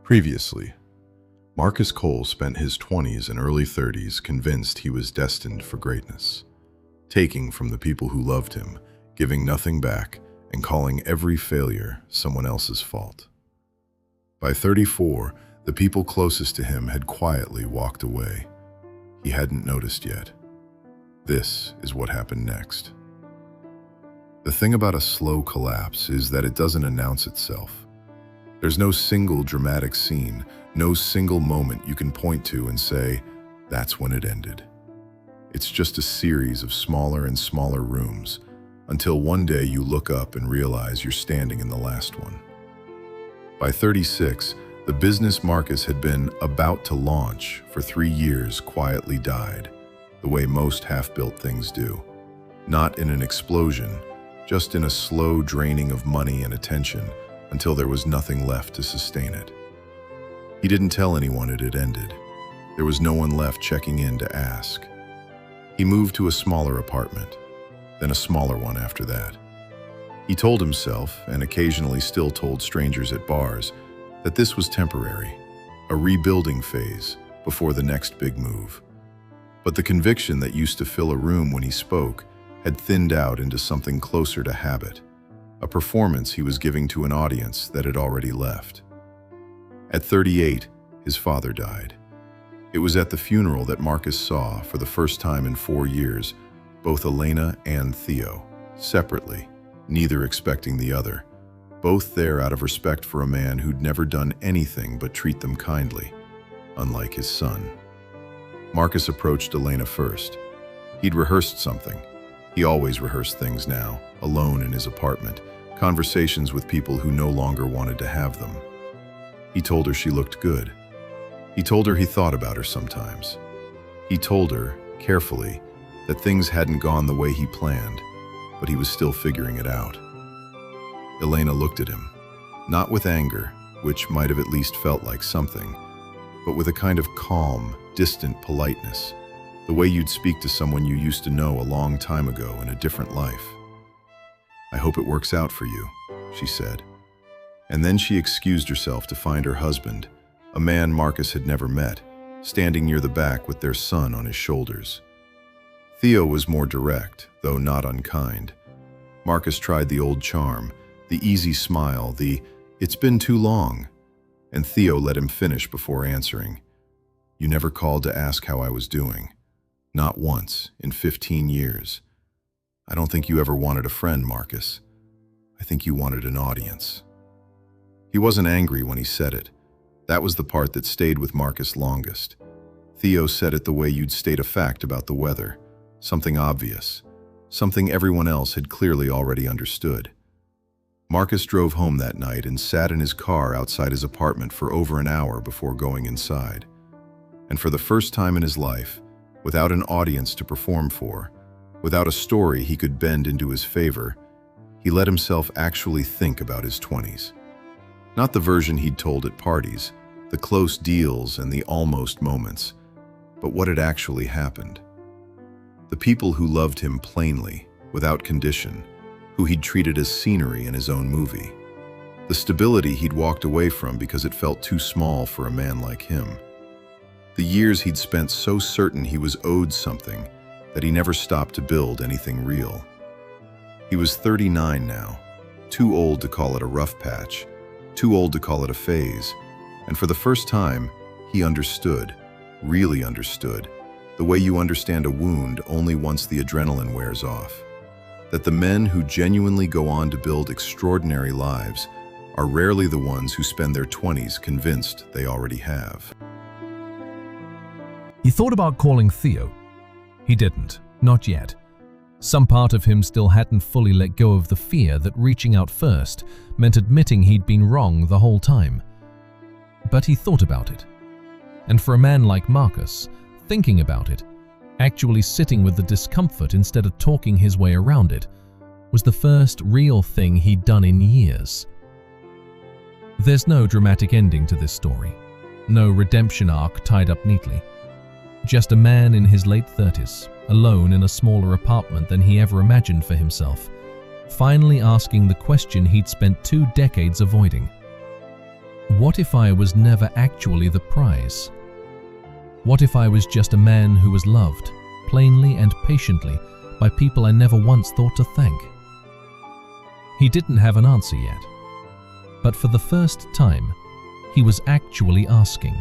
Previously, Marcus Cole spent his 20s and early 30s convinced he was destined for greatness, taking from the people who loved him, giving nothing back, and calling every failure someone else's fault. By 34, the people closest to him had quietly walked away. He hadn't noticed yet. This is what happened next. The thing about a slow collapse is that it doesn't announce itself. There's no single dramatic scene, no single moment you can point to and say, that's when it ended. It's just a series of smaller and smaller rooms, until one day you look up and realize you're standing in the last one. By 36, the business Marcus had been about to launch for 3 years quietly died, the way most half-built things do. Not in an explosion, just in a slow draining of money and attention, until there was nothing left to sustain it. He didn't tell anyone it had ended. There was no one left checking in to ask. He moved to a smaller apartment, then a smaller one after that. He told himself, and occasionally still told strangers at bars, that this was temporary, a rebuilding phase before the next big move. But the conviction that used to fill a room when he spoke had thinned out into something closer to habit, a performance he was giving to an audience that had already left. At 38, his father died. It was at the funeral that Marcus saw, for the first time in 4 years, both Elena and Theo, separately, neither expecting the other, both there out of respect for a man who'd never done anything but treat them kindly, unlike his son. Marcus approached Elena first. He'd rehearsed something. He always rehearsed things now, alone in his apartment, conversations with people who no longer wanted to have them. He told her she looked good. He told her he thought about her sometimes. He told her, carefully, that things hadn't gone the way he planned, but he was still figuring it out. Elena looked at him, not with anger, which might have at least felt like something, but with a kind of calm, distant politeness, the way you'd speak to someone you used to know a long time ago in a different life. "I hope it works out for you," she said. And then she excused herself to find her husband, a man Marcus had never met, standing near the back with their son on his shoulders. Theo was more direct, though not unkind. Marcus tried the old charm, the easy smile, the "it's been too long," and Theo let him finish before answering. "You never called to ask how I was doing. Not once, in 15 years. I don't think you ever wanted a friend, Marcus. I think you wanted an audience." He wasn't angry when he said it. That was the part that stayed with Marcus longest. Theo said it the way you'd state a fact about the weather, something obvious, something everyone else had clearly already understood. Marcus drove home that night and sat in his car outside his apartment for over an hour before going inside. And for the first time in his life, without an audience to perform for, without a story he could bend into his favor, he let himself actually think about his 20s. Not the version he'd told at parties, the close deals and the almost moments, but what had actually happened. The people who loved him plainly, without condition, who he'd treated as scenery in his own movie. The stability he'd walked away from because it felt too small for a man like him. The years he'd spent so certain he was owed something that he never stopped to build anything real. He was 39 now, too old to call it a rough patch, too old to call it a phase, and for the first time, he understood, really understood, the way you understand a wound only once the adrenaline wears off. That the men who genuinely go on to build extraordinary lives are rarely the ones who spend their 20s convinced they already have. He thought about calling Theo. He didn't, not yet. Some part of him still hadn't fully let go of the fear that reaching out first meant admitting he'd been wrong the whole time. But he thought about it. And for a man like Marcus, thinking about it, actually sitting with the discomfort instead of talking his way around it, was the first real thing he'd done in years. There's no dramatic ending to this story, no redemption arc tied up neatly. Just a man in his late 30s, alone in a smaller apartment than he ever imagined for himself, finally asking the question he'd spent 2 decades avoiding. What if I was never actually the prize? What if I was just a man who was loved, plainly and patiently, by people I never once thought to thank? He didn't have an answer yet, but for the first time, he was actually asking.